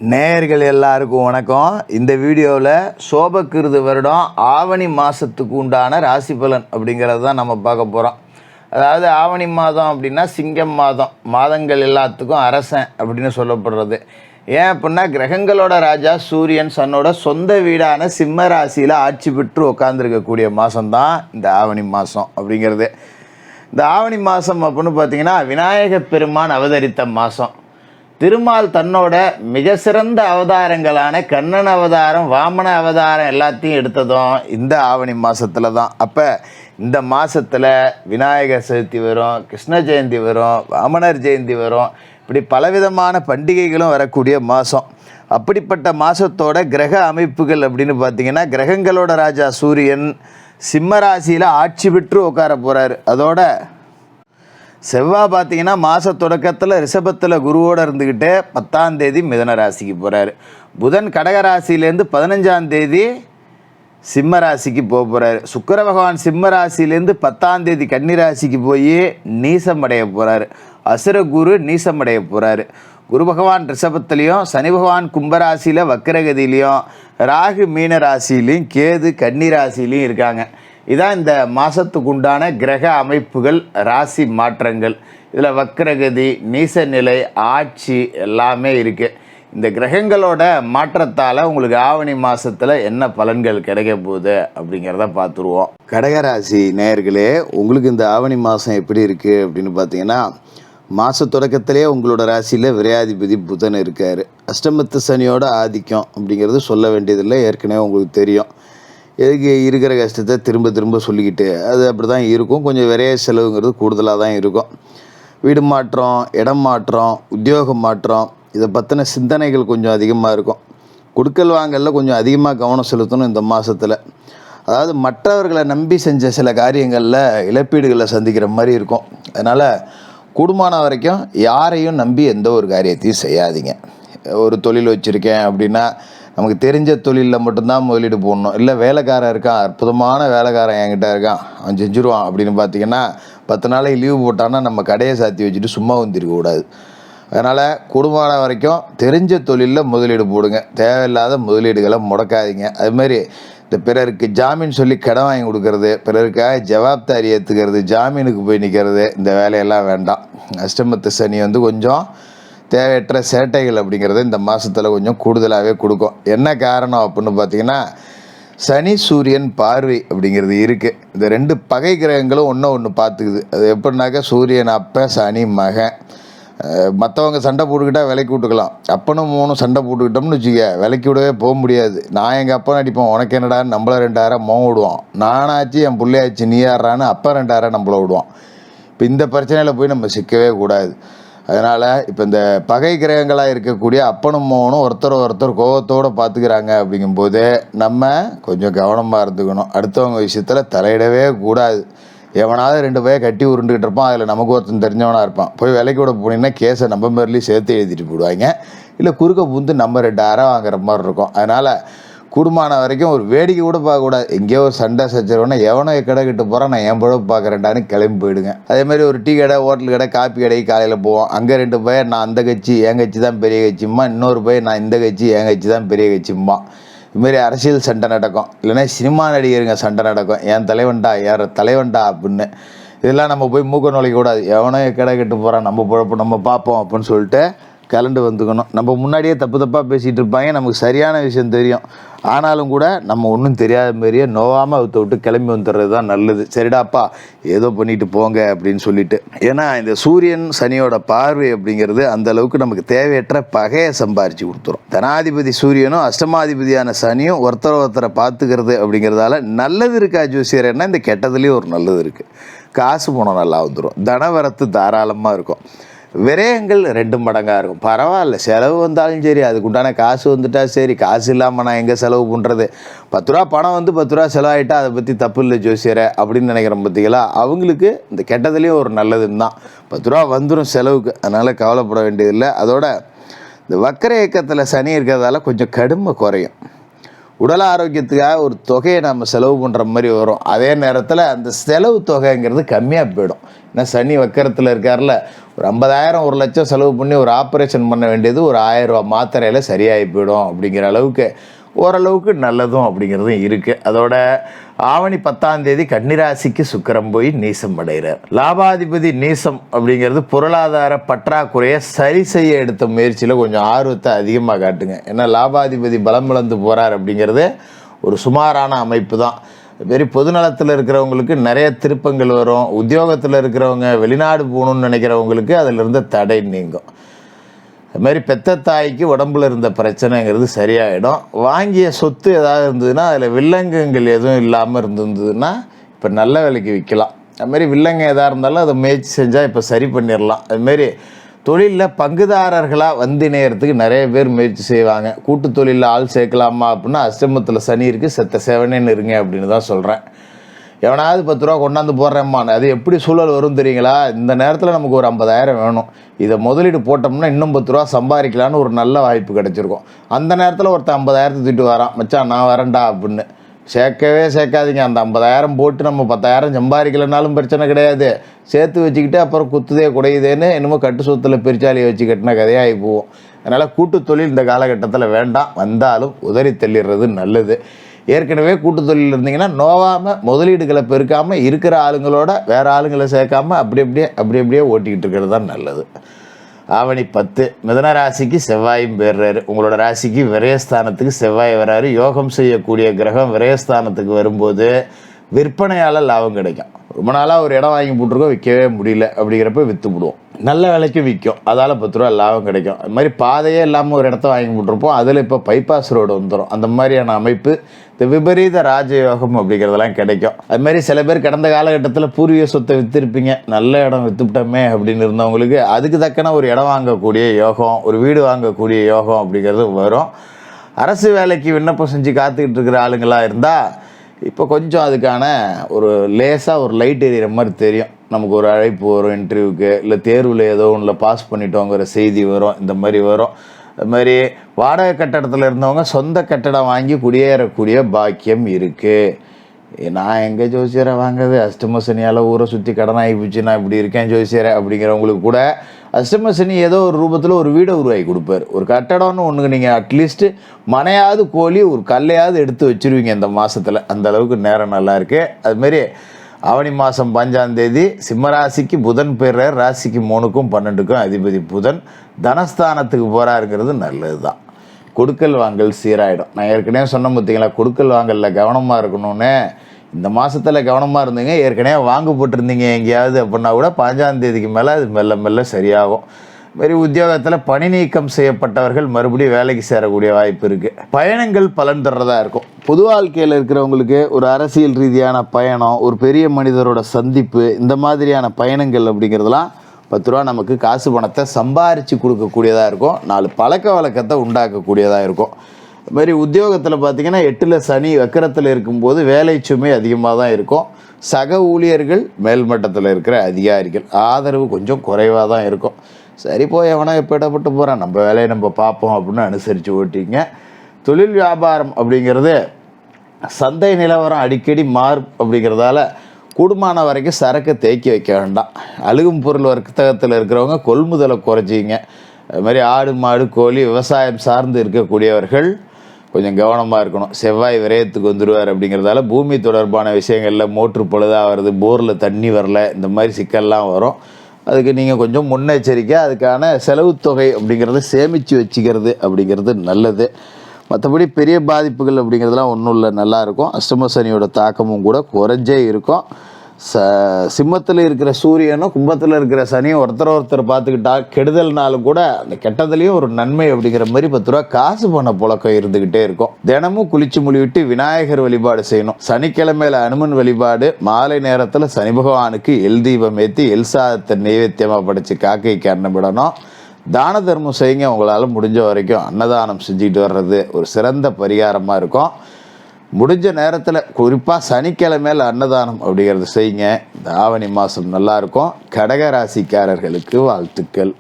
நேயர்கள் எல்லாருக்கும் வணக்கம். இந்த வீடியோவில் சோபக்கிருது வருடம் ஆவணி மாதத்துக்கு உண்டான ராசி பலன் அப்படிங்கிறது தான் நம்ம பார்க்க போகிறோம். அதாவது ஆவணி மாதம் அப்படின்னா சிங்கம் மாதம், மாதங்கள் எல்லாத்துக்கும் அரசன் அப்படின்னு சொல்லப்படுறது. ஏன் அப்படின்னா கிரகங்களோட ராஜா சூரியன் சன்னோட சொந்த வீடான சிம்ம ராசியில் ஆட்சி பெற்று உட்காந்துருக்கக்கூடிய மாதம்தான் இந்த ஆவணி மாதம் அப்படிங்கிறது. இந்த ஆவணி மாதம் அப்படின்னு பார்த்திங்கன்னா விநாயக பெருமான் அவதரித்த மாதம். திருமால் தன்னோட மிக சிறந்த அவதாரங்களான கண்ணன் அவதாரம், வாமன அவதாரம் எல்லாத்தையும் எடுத்ததும் இந்த ஆவணி மாதத்தில் தான். அப்போ இந்த மாதத்தில் விநாயகர் சதுர்த்தி வரும், கிருஷ்ண ஜெயந்தி வரும், வாமனர் ஜெயந்தி வரும், இப்படி பலவிதமான பண்டிகைகளும் வரக்கூடிய மாதம். அப்படிப்பட்ட மாதத்தோட கிரக அமைப்புகள் அப்படின்னு பார்த்திங்கன்னா கிரகங்களோட ராஜா சூரியன் சிம்ம ராசியில் ஆட்சி பெற்று உட்கார போகிறாரு. அதோட செவ்வாய் பார்த்திங்கன்னா மாத தொடக்கத்தில் ரிஷபத்தில் குருவோடு இருந்துக்கிட்டு 10ஆம் தேதி மிதன ராசிக்கு போகிறாரு. புதன் கடக ராசியிலேருந்து 15ஆம் தேதி சிம்ம ராசிக்கு போக போகிறாரு. சுக்கிர பகவான் சிம்ம ராசியிலேருந்து 10ஆம் தேதி கன்னி ராசிக்கு போய் நீசமடைய போகிறாரு. அசுர குரு நீசமடைய போகிறாரு. குரு பகவான் ரிஷபத்துலேயும், சனி பகவான் கும்பராசியில் வக்கரகதியிலையும், ராகு மீன ராசிலையும், கேது கன்னி ராசிலையும் இருக்காங்க. இதான் இந்த மாதத்துக்கு உண்டான கிரக அமைப்புகள், ராசி மாற்றங்கள். இதில் வக்கரகதி, நீசநிலை, ஆட்சி எல்லாமே இருக்குது. இந்த கிரகங்களோட மாற்றத்தால் உங்களுக்கு ஆவணி மாதத்தில் என்ன பலன்கள் கிடைக்க போகுது அப்படிங்கிறத பார்த்துருவோம். கடகராசி நேயர்களே, உங்களுக்கு இந்த ஆவணி மாதம் எப்படி இருக்குது அப்படின்னு பார்த்தீங்கன்னா, மாத தொடக்கத்திலே உங்களோட ராசியில் விரையாதிபதி புதன் இருக்கார். அஷ்டமத்து சனியோட ஆதிக்கம் அப்படிங்கிறது சொல்ல வேண்டியதில்லை, ஏற்கனவே உங்களுக்கு தெரியும். எதுக்கு இருக்கிற கஷ்டத்தை திரும்ப திரும்ப சொல்லிக்கிட்டு அது அப்படி தான் இருக்கும். கொஞ்சம் விரைய செலவுங்கிறது கூடுதலாக தான் இருக்கும். வீடு மாற்றம், இடம் மாற்றம், உத்தியோகம் மாற்றம், இதை பற்றின சிந்தனைகள் கொஞ்சம் அதிகமாக இருக்கும். கொடுக்கல் வாங்கலில் கொஞ்சம் அதிகமாக கவனம் செலுத்தணும் இந்த மாதத்தில். அதாவது மற்றவர்களை நம்பி செஞ்ச சில காரியங்களில் இழப்பீடுகளை சந்திக்கிற மாதிரி இருக்கும். அதனால் கூடுமான வரைக்கும் யாரையும் நம்பி எந்த ஒரு காரியத்தையும் செய்யாதீங்க. ஒரு தொழில் வச்சுருக்கேன் அப்படின்னா நமக்கு தெரிஞ்ச தொழிலில் மட்டும்தான் முதலீடு போடணும். இல்லை வேலைக்காரன் இருக்கான், அற்புதமான வேலைக்காரன் என்கிட்ட இருக்கான், அவன் செஞ்சுருவான் அப்படின்னு பார்த்திங்கன்னா 10 நாளைக்கு லீவு போட்டான்னா நம்ம கடையை சாத்தி வச்சுட்டு சும்மா வந்துருக்கக்கூடாது. அதனால் கூடுமான வரைக்கும் தெரிஞ்ச தொழிலில் முதலீடு போடுங்க. தேவையில்லாத முதலீடுகளை முடக்காதீங்க. அதுமாரி இந்த பிறருக்கு ஜாமீன் சொல்லி கடன் வாங்கி கொடுக்கறது, பிறருக்காக ஜவாப்தாரி ஏற்றுக்கிறது, ஜாமீனுக்கு போய் நிற்கிறது, இந்த வேலையெல்லாம் வேண்டாம். அஷ்டமத்து சனி கொஞ்சம் தேவையற்ற சேட்டைகள் அப்படிங்கிறத இந்த மாதத்தில் கொஞ்சம் கூடுதலாகவே கொடுக்கும். என்ன காரணம் அப்படின்னு பார்த்தீங்கன்னா, சனி சூரியன் பார்வை அப்படிங்கிறது இருக்குது. இந்த 2 பகை கிரகங்களும் ஒன்று பார்த்துக்குது. அது எப்படின்னாக்கா சூரியன் அப்போ, சனி மகன். மற்றவங்க சண்டை போட்டுக்கிட்டால் விலைக்கு விட்டுக்கலாம். அப்பனும் மூணும் சண்டை போட்டுக்கிட்டோம்னு வச்சுக்க, விலைக்கு விடவே போக முடியாது. நான் எங்கள் அப்பனை அடிப்போம், உனக்கு என்னடான்னு நம்மள 2000 மோகம் விடுவான். நானாச்சு என் பிள்ளையாச்சு நீ யாரான்னு அப்போ 2000 நம்மளை விடுவான். இப்போ இந்த பிரச்சனையில் போய் நம்ம சிக்கவே கூடாது. அதனால் இப்போ இந்த பகை கிரகங்களாக இருக்கக்கூடிய அப்பனும் மோகனும் ஒருத்தர் கோபத்தோடு பார்த்துக்கிறாங்க. அப்படிங்கும்போது நம்ம கொஞ்சம் கவனமாக இருந்துக்கணும். அடுத்தவங்க விஷயத்தில் தலையிடவே கூடாது. எவனாவது 2 பேரை கட்டி உருண்டுக்கிட்டு இருப்பான், அதில் நமக்கு ஒருத்தன் தெரிஞ்சவனாக இருப்பான். போய் விலைக்கு விட போனீங்கன்னா கேஸை நம்ம பேர்லேயும் சேர்த்து எழுதிட்டு போடுவாங்க. இல்லை குறுக்க பூந்து நம்ம 2000 வாங்குற மாதிரி இருக்கும். அதனால் கூடுமான வரைக்கும் ஒரு வேடிக்கை கூட பார்க்கக்கூடாது. எங்கேயோ ஒரு சண்டை சச்சரவுன்னா எவனோ கடை கிட்ட போகிறான், நான் என் பழப்பு பார்க்குறேன்டான்னு கிளம்பி போயிடுங்க. அதேமாதிரி ஒரு டீ கடை, ஹோட்டல் கடை, காப்பி கடைக்கு காலையில் போவோம். அங்கே 2 பேர் நான் அந்த கட்சி என் கட்சி தான் பெரிய கட்சிம்மா, இன்னொரு பேர் நான் இந்த கட்சி என் கட்சி தான் பெரிய கட்சிம்மா. இதுமாரி அரசியல் சண்டை நடக்கும். இல்லைன்னா சினிமா நடிகருங்க சண்டை நடக்கும், என் தலைவன்டா யார் தலைவன்டா அப்படின்னு. இதெல்லாம் நம்ம போய் மூக்க நுழைக்கக்கூடாது. எவனோ கடை கட்டு போகிறான், நம்ம பழப்பு நம்ம பார்ப்போம் அப்படின்னு சொல்லிட்டு கலண்டு வந்துக்கணும். நம்ம முன்னாடியே தப்பாக பேசிகிட்டு இருப்பாங்க, நமக்கு சரியான விஷயம் தெரியும். ஆனாலும் கூட நம்ம ஒன்றும் தெரியாத மாரியே நோவாமல் அவத்தை விட்டு கிளம்பி வந்துடுறது தான் நல்லது. சரிடாப்பா ஏதோ பண்ணிட்டு போங்க அப்படின்னு சொல்லிட்டு. ஏன்னா இந்த சூரியன் சனியோட பார்வை அப்படிங்கிறது அந்தளவுக்கு நமக்கு தேவையற்ற பகையை சம்பாரித்து கொடுத்துரும். தனாதிபதி சூரியனும் அஷ்டமாதிபதியான சனியும் ஒருத்தரை பார்த்துக்கிறது அப்படிங்கிறதால நல்லது இருக்கா ஜோசியர்? என்ன இந்த கெட்டதுலேயும் ஒரு நல்லது இருக்குது. காசு பணம் நல்லா வந்துடும், தனவரத்து தாராளமாக இருக்கும். விரயங்கள் 2 மடங்காக இருக்கும். பரவாயில்ல, செலவு வந்தாலும் சரி, அதுக்குண்டான காசு வந்துட்டால் சரி. காசு இல்லாமல் நான் எங்கே செலவு பண்ணுறது? 10 ரூபா பணம் 10 ரூபா செலவாயிட்டா அதை பற்றி தப்பு இல்லை ஜோசியரை அப்படின்னு நினைக்கிறோம் பார்த்தீங்களா? அவங்களுக்கு இந்த கெட்டதுலேயும் ஒரு நல்லதுன்னு தான். 10 ரூபா வந்துடும் செலவுக்கு, அதனால் கவலைப்பட வேண்டியதில்லை. அதோட இந்த வக்கர இயக்கத்தில் சனி இருக்கிறதால கொஞ்சம் கடுமை குறையும். உடல் ஆரோக்கியத்துக்காக ஒரு தொகையை நம்ம செலவு பண்ணுற மாதிரி வரும். அதே நேரத்தில் அந்த செலவு தொகைங்கிறது கம்மியாக போயிடும். ஏன்னா சனி வக்கரத்தில் இருக்கார்ல, ஒரு 50,000 1,00,000 செலவு பண்ணி ஒரு ஆப்ரேஷன் பண்ண வேண்டியது ஒரு 1000 ரூபா மாத்திரையில் சரியாகி போயிடும் அப்படிங்கிற அளவுக்கு ஓரளவுக்கு நல்லதும் அப்படிங்கிறதும் இருக்குது. அதோட ஆவணி 10ஆம் தேதி கன்னிராசிக்கு சுக்கிரன் போய் நீசம் அடைகிறார். லாபாதிபதி நீசம் அப்படிங்கிறது பொருளாதார பற்றாக்குறையை சரி செய்ய எடுத்த முயற்சியில் கொஞ்சம் ஆர்வத்தை அதிகமாக காட்டுங்க. ஏன்னா லாபாதிபதி பலம் இழந்து போகிறார் அப்படிங்கிறது ஒரு சுமாரான அமைப்பு தான். வெறி பொதுநலத்தில் இருக்கிறவங்களுக்கு நிறைய திருப்பங்கள் வரும். உத்தியோகத்தில் இருக்கிறவங்க வெளிநாடு போகணுன்னு நினைக்கிறவங்களுக்கு அதில் இருந்த தடை நீங்கும். அதுமாதிரி பெத்த தாய்க்கு உடம்புல இருந்த பிரச்சனைங்கிறது சரியாயிடும். வாங்கிய சொத்து ஏதாவது இருந்ததுன்னா அதில் வில்லங்கங்கள் எதுவும் இல்லாமல் இருந்ததுன்னா இப்போ நல்ல விலைக்கு விற்கலாம். அதுமாரி வில்லங்க எதாக இருந்தாலும் அதை முயற்சி செஞ்சால் இப்போ சரி பண்ணிடலாம். அதுமாரி தொழிலில் பங்குதாரர்களாக வந்து இணையறதுக்கு நிறைய பேர் முயற்சி செய்வாங்க. கூட்டு தொழிலில் ஆள் சேர்க்கலாமா அப்படின்னா அஷ்டமத்தில் சனி இருக்குது, செத்த சேவனேன்னு இருங்க அப்படின்னு தான் சொல்கிறேன். எவனாவது 10 ரூபா கொண்டாந்து போடுறேம்மான்னு அது எப்படி சூழல் வரும் தெரியுங்களா? இந்த நேரத்தில் நமக்கு ஒரு 50,000 வேணும், இதை முதலீடு போட்டோம்னா இன்னும் 10 ரூபா சம்பாதிக்கலான்னு ஒரு நல்ல வாய்ப்பு கிடச்சிருக்கும். அந்த நேரத்தில் ஒருத்தன் 50,000 தூக்கிட்டு வரான், மச்சான் நான் வரேன்டா அப்படின்னு. சேர்க்கவே சேர்க்காதீங்க. அந்த 50,000 போட்டு நம்ம 10,000 சம்பாதிக்கலைனாலும் பிரச்சனை கிடையாது. சேர்த்து வச்சுக்கிட்டு அப்புறம் குத்துதே குடையுதேன்னு என்னமோ கட்டு சொத்தில் பெருச்சாலியை வச்சு கட்டின கதையாகி போவோம். அதனால் கூட்டு தொழில் இந்த காலகட்டத்தில் வேண்டாம். வந்தாலும் உதறி தள்ளிடுறது நல்லது. ஏற்கனவே கூட்டு தொழில் இருந்தீங்கன்னா நோவாமல் முதலீடுகளை பெருக்காமல் இருக்கிற ஆளுங்களோட வேறு ஆளுங்களை சேர்க்காமல் அப்படி அப்படியே ஓட்டிக்கிட்டு இருக்கிறது தான் நல்லது. ஆவணி 10 மிதுன ராசிக்கு செவ்வாயும் போயிடுறாரு. உங்களோட ராசிக்கு விரயஸ்தானத்துக்கு செவ்வாய் வராரு. யோகம் செய்யக்கூடிய கிரகம் விரயஸ்தானத்துக்கு வரும்போது விற்பனையால் லாபம் கிடைக்கும். ரொம்ப நாளாக ஒரு இடம் வாங்கி போட்டிருக்கோம், விற்கவே முடியல அப்படிங்கிறப்ப விற்று விடுவோம், நல்ல விலைக்கு விற்கும், அதால் 10 ரூபா லாபம் கிடைக்கும். அது மாதிரி பாதையே இல்லாமல் ஒரு இடத்த வாங்கி போட்டிருப்போம், அதில் இப்போ பைபாஸ் ரோடு வந்துடும். அந்த மாதிரியான அமைப்பு இந்த விபரீத ராஜயோகம் அப்படிங்கிறதெல்லாம் கிடைக்கும். அதுமாரி சில பேர் கடந்த காலகட்டத்தில் பூர்வீக சொத்தை விற்றுருப்பீங்க, நல்ல இடம் விற்றுவிட்டோமே அப்படின்னு இருந்தவங்களுக்கு அதுக்கு தக்கன ஒரு இடம் வாங்கக்கூடிய யோகம், ஒரு வீடு வாங்கக்கூடிய யோகம் அப்படிங்கிறது வரும். அரசு வேலைக்கு விண்ணப்பம் செஞ்சு காத்துக்கிட்டு இருக்கிற ஆளுங்களாக இருந்தால் இப்போ கொஞ்சம் அதுக்கான ஒரு லேசாக ஒரு லைட் எரியிற மாதிரி தெரியும். நமக்கு ஒரு அழைப்பு வரும் இன்டர்வியூக்கு, இல்லை தேர்வில் ஏதோ ஒன்றில் பாஸ் பண்ணிட்டோங்கிற செய்தி வரும். இந்த மாதிரி வரும். அது மாதிரி வாடகை கட்டடத்தில் இருந்தவங்க சொந்த கட்டடம் வாங்கி குடியேறக்கூடிய பாக்கியம் இருக்குது. நான் எங்கே ஜோசியரை வாங்குறது, அஷ்டம சனியால் ஊரை சுற்றி கடன் ஆகி போச்சு, நான் இப்படி இருக்கேன் ஜோசியரை அப்படிங்கிறவங்களுக்கு கூட அஷ்டம சனி ஏதோ ஒரு ரூபத்தில் ஒரு வீடை உருவாக்கி கொடுப்பார். ஒரு கட்டடம்னு ஒன்றுக்கு நீங்கள் அட்லீஸ்ட்டு மனையாவது கோழி ஒரு கல்லையாவது எடுத்து வச்சுருவீங்க இந்த மாதத்தில். அந்த அளவுக்கு நேரம் நல்லா இருக்குது. அதுமாரி ஆவணி மாதம் 5ஆம் தேதி சிம்மராசிக்கு புதன் பெயர், ராசிக்கு 3க்கும் 12க்கும் அதிபதி புதன் தனஸ்தானத்துக்கு போகிறாருங்கிறது நல்லது தான். கொடுக்கல் வாங்கல் சீராயிடும். நான் ஏற்கனவே சொன்ன பார்த்தீங்களா, கொடுக்கல் வாங்கலில் கவனமாக இருக்கணும்னு. இந்த மாதத்தில் கவனமாக இருந்தீங்க, ஏற்கனவே வாங்க போட்டிருந்தீங்க எங்கேயாவது அப்படின்னா கூட 5ஆம் தேதிக்கு மேலே அது மெல்ல மெல்ல சரியாகும். மாதிரி உத்தியோகத்தில் பணி நீக்கம் செய்யப்பட்டவர்கள் மறுபடியும் வேலைக்கு சேரக்கூடிய வாய்ப்பு இருக்குது. பயணங்கள் பலன் தர்றதா இருக்கும். பொது வாழ்க்கையில் இருக்கிறவங்களுக்கு ஒரு அரசியல் ரீதியான பயணம், ஒரு பெரிய மனிதரோட சந்திப்பு, இந்த மாதிரியான பயணங்கள் அப்படிங்கிறதுலாம் 10 ரூபா நமக்கு காசு பணத்தை சம்பாரித்து கொடுக்கக்கூடியதாக இருக்கும். 4 பழக்க வழக்கத்தை உண்டாக்கக்கூடியதாக இருக்கும். இதுமாதிரி உத்தியோகத்தில் பார்த்திங்கன்னா 8ல் சனி வக்கரத்தில் இருக்கும்போது வேலை சுமை அதிகமாக தான் இருக்கும். சக ஊழியர்கள், மேல்மட்டத்தில் இருக்கிற அதிகாரிகள் ஆதரவு கொஞ்சம் குறைவாக தான் இருக்கும். சரி போய் எவனா இப்போ இடப்பட்டு போகிறான், நம்ம வேலையை நம்ம பார்ப்போம் அப்படின்னு அனுசரித்து ஓட்டிங்க. தொழில் வியாபாரம் அப்படிங்கிறது சந்தை நிலவரம் அடிக்கடி மாறும் அப்படிங்கிறதால கூடுமான வரைக்கும் சரக்கு தேக்கி வைக்க வேண்டாம். அழுகும் பொருள் வர்த்தகத்தில் இருக்கிறவங்க கொள்முதலை குறைச்சிங்க. அது மாதிரி ஆடு மாடு கோழி விவசாயம் சார்ந்து இருக்கக்கூடியவர்கள் கொஞ்சம் கவனமாக இருக்கணும். செவ்வாய் விரயத்துக்கு வந்துடுவார் அப்படிங்கிறதால பூமி தொடர்பான விஷயங்களில் மோட்ரு பழுதாக வருது, போரில் தண்ணி வரல, இந்த மாதிரி சிக்கல்லாம் வரும். அதுக்கு நீங்கள் கொஞ்சம் முன்னெச்சரிக்கை, அதுக்கான செலவு தொகை அப்படிங்கிறத சேமித்து வச்சுக்கிறது அப்படிங்கிறது நல்லது. மற்றபடி பெரிய பாதிப்புகள் அப்படிங்கிறதுலாம் ஒன்றும் இல்லை, நல்லாயிருக்கும். அஷ்டம சனியோட தாக்கமும் கூட குறைஞ்சே இருக்கும். சிம்மத்தில் இருக்கிற சூரியனும் கும்பத்தில் இருக்கிற சனியும் ஒருத்தர் பார்த்துக்கிட்டா கெடுதல்னாலும் கூட அந்த கெட்டதுலேயும் ஒரு நன்மை அப்படிங்கிற மாதிரி 10 ரூபா காசு பண்ண புழக்கம் இருந்துக்கிட்டே இருக்கும். தினமும் குளிச்சு மொழிவிட்டு விநாயகர் வழிபாடு செய்யணும். சனிக்கிழமையில் அனுமன் வழிபாடு, மாலை நேரத்தில் சனி பகவானுக்கு எல் தீபம் ஏற்றி எல் சாதத்தை நைவேத்தியமாக படைச்சி காக்கைக்கு அன்னமிடணும். தான தர்மம் செய்யுங்க. உங்களால் முடிஞ்ச வரைக்கும் அன்னதானம் செஞ்சுக்கிட்டு வர்றது ஒரு சிறந்த பரிகாரமாக இருக்கும். முடிஞ்ச நேரத்தில் குறிப்பாக சனிக்கிழமையில் அன்னதானம் அப்படிங்கிறது செய்யுங்க. இந்த ஆவணி மாதம் நல்லாயிருக்கும். கடக ராசிக்காரர்களுக்கு வாழ்த்துக்கள்.